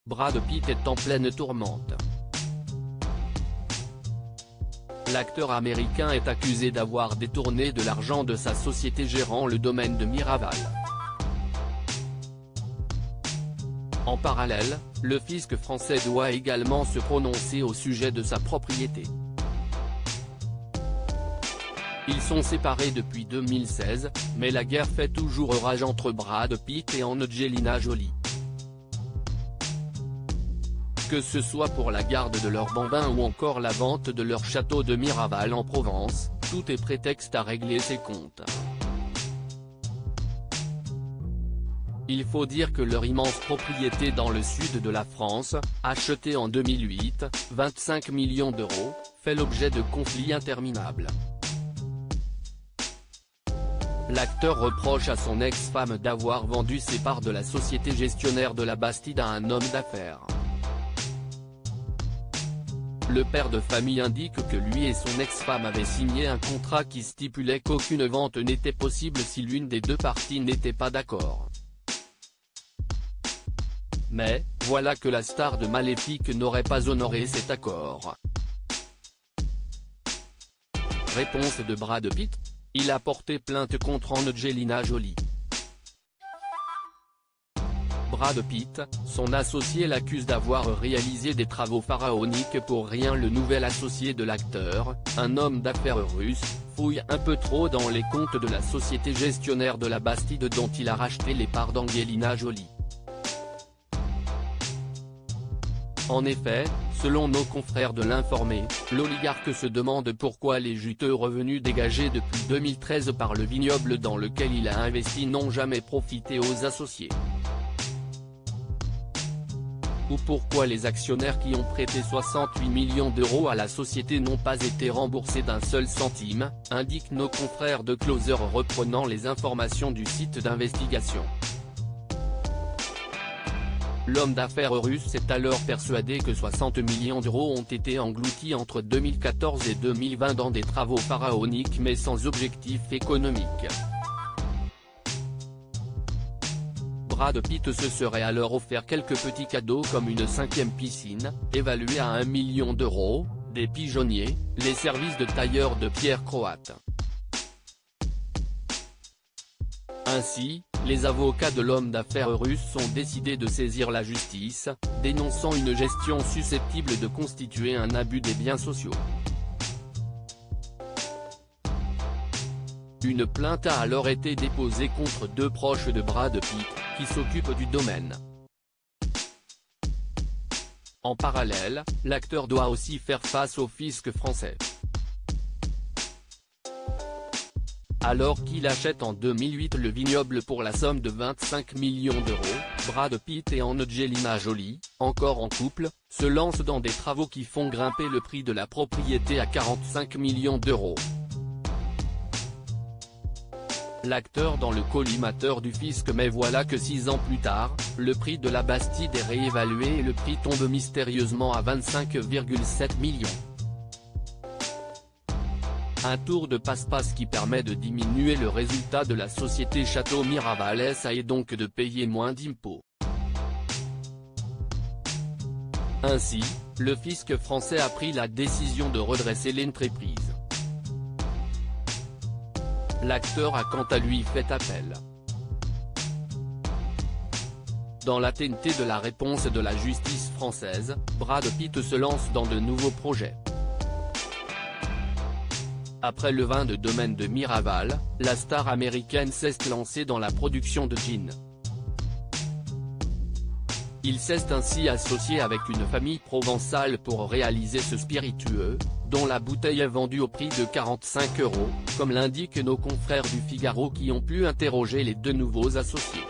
Brad Pitt est en pleine tourmente. L'acteur américain est accusé d'avoir détourné de l'argent de sa société gérant le domaine de Miraval. En parallèle, le fisc français doit également se prononcer au sujet de sa propriété. Ils sont séparés depuis 2016, mais la guerre fait toujours rage entre Brad Pitt et Angelina Jolie. Que ce soit pour la garde de leurs bambins ou encore la vente de leur château de Miraval en Provence, tout est prétexte à régler ses comptes. Il faut dire que leur immense propriété dans le sud de la France, achetée en 2008, 25 millions d'euros, fait l'objet de conflits interminables. L'acteur reproche à son ex-femme d'avoir vendu ses parts de la société gestionnaire de la Bastide à un homme d'affaires. Le père de famille indique que lui et son ex-femme avaient signé un contrat qui stipulait qu'aucune vente n'était possible si l'une des deux parties n'était pas d'accord. Mais, voilà que la star de Maléfique n'aurait pas honoré cet accord. Réponse de Brad Pitt. Il a porté plainte contre Angelina Jolie. Brad Pitt, son associé l'accuse d'avoir réalisé des travaux pharaoniques pour rien. Le nouvel associé de l'acteur, un homme d'affaires russe, fouille un peu trop dans les comptes de la société gestionnaire de la Bastide dont il a racheté les parts d'Angelina Jolie. En effet, selon nos confrères de l'Informé, l'oligarque se demande pourquoi les juteux revenus dégagés depuis 2013 par le vignoble dans lequel il a investi n'ont jamais profité aux associés. Ou pourquoi les actionnaires qui ont prêté 68 millions d'euros à la société n'ont pas été remboursés d'un seul centime, indiquent nos confrères de Closer reprenant les informations du site d'investigation. L'homme d'affaires russe est alors persuadé que 60 millions d'euros ont été engloutis entre 2014 et 2020 dans des travaux pharaoniques mais sans objectif économique. Brad Pitt se serait alors offert quelques petits cadeaux comme une 5e piscine, évaluée à 1 million d'euros, des pigeonniers, les services de tailleur de pierre croate. Ainsi, les avocats de l'homme d'affaires russe ont décidé de saisir la justice, dénonçant une gestion susceptible de constituer un abus des biens sociaux. Une plainte a alors été déposée contre deux proches de Brad Pitt, qui s'occupent du domaine. En parallèle, l'acteur doit aussi faire face au fisc français. Alors qu'il achète en 2008 le vignoble pour la somme de 25 millions d'euros, Brad Pitt et Angelina Jolie, encore en couple, se lancent dans des travaux qui font grimper le prix de la propriété à 45 millions d'euros. L'acteur dans le collimateur du fisc, mais voilà que 6 ans plus tard, le prix de la Bastide est réévalué et le prix tombe mystérieusement à 25,7 millions. Un tour de passe-passe qui permet de diminuer le résultat de la société Château Miraval SA et donc de payer moins d'impôts. Ainsi, le fisc français a pris la décision de redresser l'entreprise. L'acteur a quant à lui fait appel. Dans l'attente de la réponse de la justice française, Brad Pitt se lance dans de nouveaux projets. Après le vin de domaine de Miraval, la star américaine s'est lancée dans la production de gin. Il s'est ainsi associé avec une famille provençale pour réaliser ce spiritueux, dont la bouteille est vendue au prix de 45 €, comme l'indiquent nos confrères du Figaro qui ont pu interroger les deux nouveaux associés.